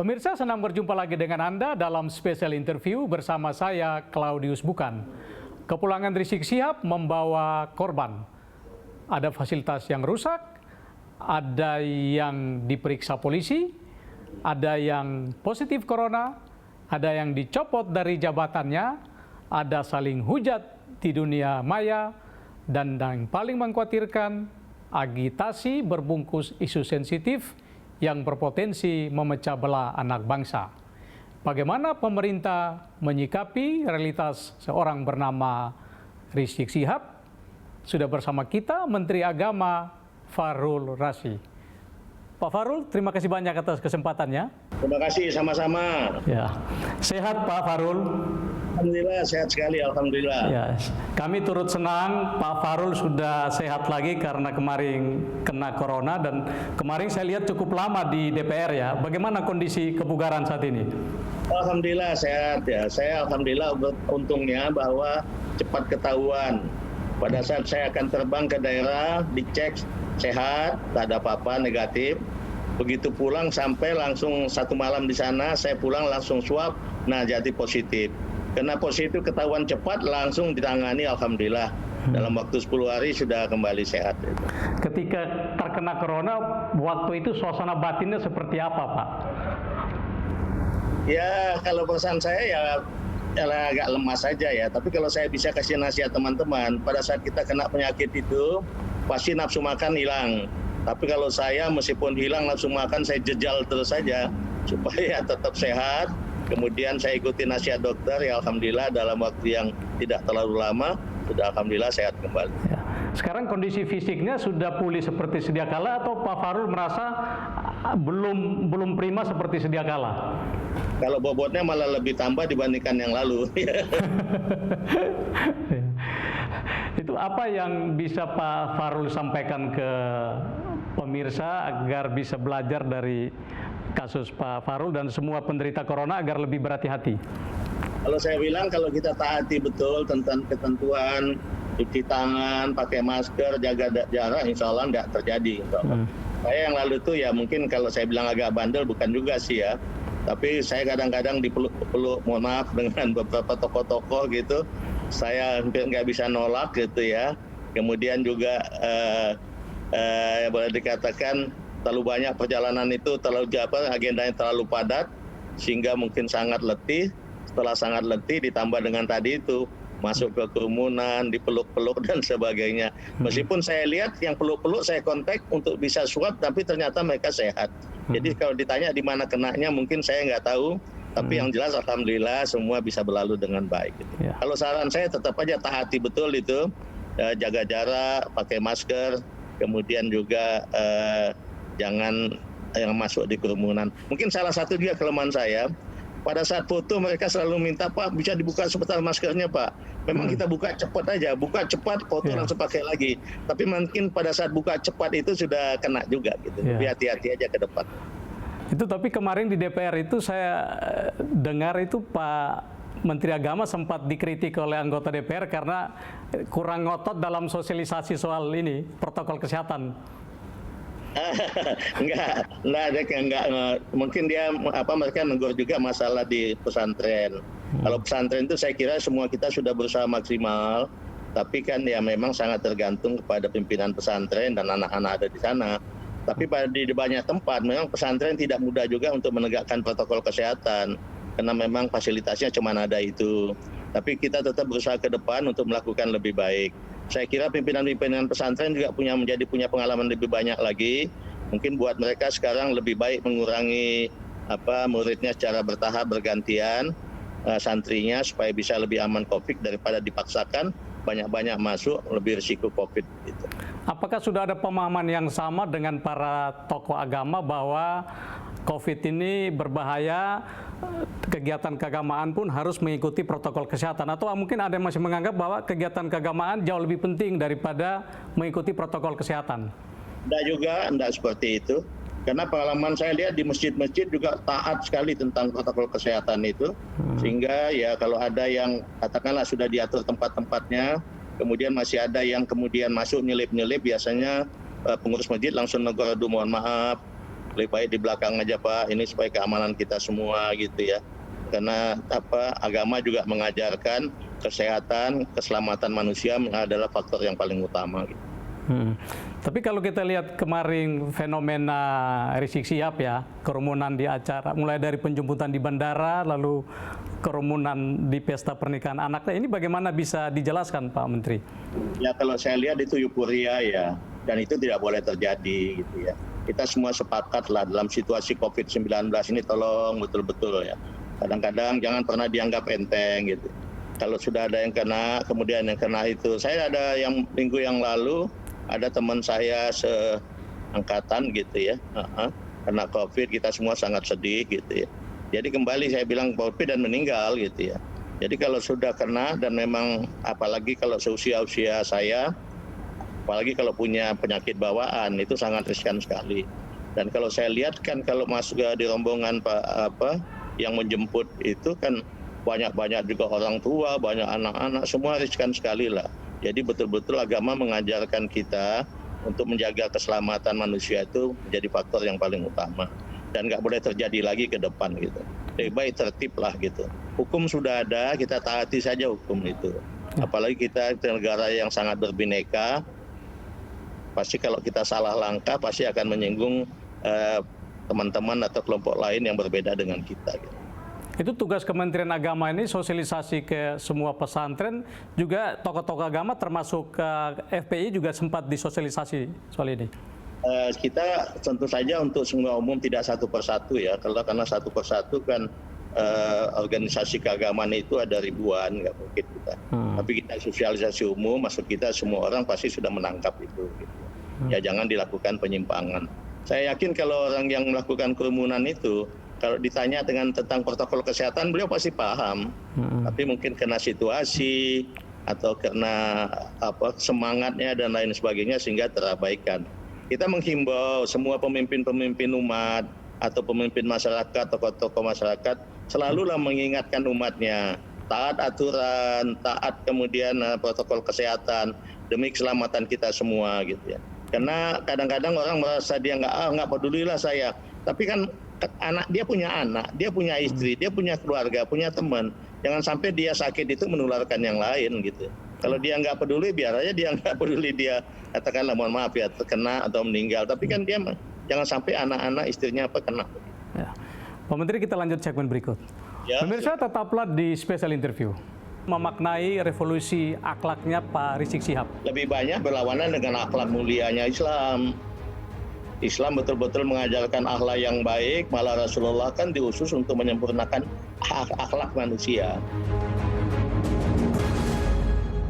Pemirsa, senang berjumpa lagi dengan Anda dalam spesial interview bersama saya, Claudius Bukan. Kepulangan Rizik Syihab membawa korban. Ada fasilitas yang rusak, ada yang diperiksa polisi, ada yang positif corona, ada yang dicopot dari jabatannya, ada saling hujat di dunia maya, dan yang paling mengkhawatirkan, agitasi berbungkus isu sensitif yang berpotensi memecah belah anak bangsa. Bagaimana pemerintah menyikapi realitas seorang bernama Rizik Syihab? Sudah bersama kita Menteri Agama Fahrul Razi. Pak Fahrul, terima kasih banyak atas kesempatannya. Terima kasih, sama-sama. Ya, sehat Pak Fahrul? Alhamdulillah, sehat sekali, alhamdulillah. Ya, kami turut senang Pak Fahrul sudah sehat lagi karena kemarin kena corona dan kemarin saya lihat cukup lama di DPR ya. Bagaimana kondisi kebugaran saat ini? Alhamdulillah sehat ya. Saya alhamdulillah untungnya bahwa cepat ketahuan. Pada saat saya akan terbang ke daerah, dicek sehat, tak ada apa-apa, negatif. Begitu pulang sampai langsung satu malam di sana, saya pulang langsung swab, nah jadi positif. Karena positif ketahuan cepat, langsung ditangani alhamdulillah. Dalam waktu 10 hari sudah kembali sehat. Ketika terkena corona, waktu itu suasana batinnya seperti apa Pak? Ya kalau pesan saya ya agak lemas saja ya. Tapi kalau saya bisa kasih nasihat teman-teman, pada saat kita kena penyakit itu, pasti nafsu makan hilang. Tapi kalau saya meskipun hilang nafsu makan, saya jejal terus saja supaya tetap sehat. Kemudian saya ikuti nasihat dokter, ya alhamdulillah dalam waktu yang tidak terlalu lama, sudah alhamdulillah sehat kembali. Ya. Sekarang kondisi fisiknya sudah pulih seperti sedia kala atau Pak Fahrul merasa belum prima seperti sedia kala? Kalau bobotnya malah lebih tambah dibandingkan yang lalu. Itu apa yang bisa Pak Fahrul sampaikan ke pemirsa agar bisa belajar dari kasus Pak Fahrul dan semua penderita corona agar lebih berhati-hati? Kalau saya bilang kalau kita taati betul tentang ketentuan, cuci tangan, pakai masker, jaga jarak, insya Allah nggak terjadi. Saya yang lalu itu ya mungkin kalau saya bilang agak bandel, bukan juga sih ya. Tapi saya kadang-kadang dipeluk, mohon maaf, dengan beberapa tokoh-tokoh gitu. Saya hampir nggak bisa nolak gitu ya. Kemudian juga boleh dikatakan terlalu banyak perjalanan itu, terlalu agendanya terlalu padat, sehingga mungkin sangat letih. Setelah sangat letih ditambah dengan tadi itu, masuk ke kerumunan, dipeluk-peluk dan sebagainya. Meskipun saya lihat yang peluk-peluk saya kontak untuk bisa swab, tapi ternyata mereka sehat. Jadi kalau ditanya di mana kenanya mungkin saya nggak tahu, tapi yang jelas alhamdulillah semua bisa berlalu dengan baik. Gitu. Ya. Kalau saran saya tetap aja taati betul itu, jaga jarak, pakai masker, kemudian juga jangan yang masuk di kerumunan. Mungkin salah satu juga kelemahan saya, pada saat foto mereka selalu minta, Pak bisa dibuka sebentar maskernya Pak. Memang kita buka cepat aja, buka cepat foto langsung pakai lagi. Tapi mungkin pada saat buka cepat itu sudah kena juga gitu. Tapi hati-hati aja ke depan. Itu tapi kemarin di DPR itu saya dengar itu Pak Menteri Agama sempat dikritik oleh anggota DPR karena kurang ngotot dalam sosialisasi soal ini, protokol kesehatan. enggak, mungkin dia mereka negur juga masalah di pesantren. Kalau pesantren itu saya kira semua kita sudah berusaha maksimal, tapi kan ya memang sangat tergantung kepada pimpinan pesantren dan anak-anak ada di sana. Tapi di banyak tempat memang pesantren tidak mudah juga untuk menegakkan protokol kesehatan karena memang fasilitasnya cuma ada itu. Tapi kita tetap berusaha ke depan untuk melakukan lebih baik. Saya kira pimpinan-pimpinan pesantren juga punya pengalaman lebih banyak lagi. Mungkin buat mereka sekarang lebih baik mengurangi muridnya secara bertahap bergantian, santrinya supaya bisa lebih aman COVID daripada dipaksakan banyak-banyak masuk lebih risiko COVID. Gitu. Apakah sudah ada pemahaman yang sama dengan para tokoh agama bahwa COVID ini berbahaya, kegiatan keagamaan pun harus mengikuti protokol kesehatan? Atau mungkin ada yang masih menganggap bahwa kegiatan keagamaan jauh lebih penting daripada mengikuti protokol kesehatan? Enggak seperti itu. Karena pengalaman saya lihat di masjid-masjid juga taat sekali tentang protokol kesehatan itu. Sehingga ya kalau ada yang katakanlah sudah diatur tempat-tempatnya, kemudian masih ada yang kemudian masuk nyelip-nyelip, biasanya pengurus masjid langsung negur, aduh mohon maaf, lebih baik di belakang aja Pak, ini supaya keamanan kita semua gitu ya. Karena agama juga mengajarkan kesehatan, keselamatan manusia adalah faktor yang paling utama. Gitu. Tapi kalau kita lihat kemarin fenomena Rizik Syihab ya, kerumunan di acara, mulai dari penjemputan di bandara, lalu kerumunan di pesta pernikahan anaknya, ini bagaimana bisa dijelaskan Pak Menteri? Ya kalau saya lihat itu euforia ya, dan itu tidak boleh terjadi gitu ya. Kita semua sepakat lah dalam situasi COVID-19 ini tolong betul-betul ya. Kadang-kadang jangan pernah dianggap enteng gitu. Kalau sudah ada yang kena, kemudian yang kena itu. Saya ada yang minggu yang lalu, ada teman saya seangkatan gitu ya, kena COVID, kita semua sangat sedih gitu ya. Jadi kembali saya bilang COVID dan meninggal gitu ya. Jadi kalau sudah kena dan memang apalagi kalau seusia-usia saya, apalagi kalau punya penyakit bawaan itu sangat riskan sekali. Dan kalau saya lihat kan kalau masuk di rombongan yang menjemput itu kan banyak juga orang tua, banyak anak-anak, semua riskan sekali lah. Jadi betul-betul agama mengajarkan kita untuk menjaga keselamatan manusia itu menjadi faktor yang paling utama. Dan nggak boleh terjadi lagi ke depan gitu. Lebih baik tertib lah gitu. Hukum sudah ada, kita taati saja hukum itu. Apalagi kita negara yang sangat berbineka, pasti kalau kita salah langkah pasti akan menyinggung teman-teman atau kelompok lain yang berbeda dengan kita. Gitu. Itu tugas Kementerian Agama ini sosialisasi ke semua pesantren, juga tokoh-tokoh agama termasuk FPI juga sempat disosialisasi soal ini. Kita tentu saja untuk semua umum tidak satu persatu ya, karena satu persatu kan organisasi keagamaan itu ada ribuan, nggak mungkin kita. Tapi kita sosialisasi umum, maksud kita semua orang pasti sudah menangkap itu. Gitu. Ya jangan dilakukan penyimpangan. Saya yakin kalau orang yang melakukan kerumunan itu, kalau ditanya tentang protokol kesehatan, beliau pasti paham. Tapi mungkin karena situasi atau karena semangatnya dan lain sebagainya sehingga terabaikan. Kita menghimbau semua pemimpin-pemimpin umat atau pemimpin masyarakat, tokoh-tokoh masyarakat, selalulah mengingatkan umatnya. Taat aturan, taat kemudian protokol kesehatan demi keselamatan kita semua gitu ya. Karena kadang-kadang orang merasa dia nggak pedulilah saya. Tapi kan dia punya anak, dia punya istri, dia punya keluarga, punya teman. Jangan sampai dia sakit itu menularkan yang lain gitu. Kalau dia nggak peduli, biar aja dia nggak peduli, dia katakanlah mohon maaf ya terkena atau meninggal. Tapi kan dia jangan sampai anak-anak istrinya kena. Ya. Pak Menteri, kita lanjut segmen berikut. Ya. Pemirsa, tetaplah di special interview. Memaknai revolusi akhlaknya Pak Rizik Syihab. Lebih banyak berlawanan dengan akhlak mulianya Islam. Islam betul-betul mengajarkan akhlak yang baik, malah Rasulullah kan diutus untuk menyempurnakan akhlak manusia.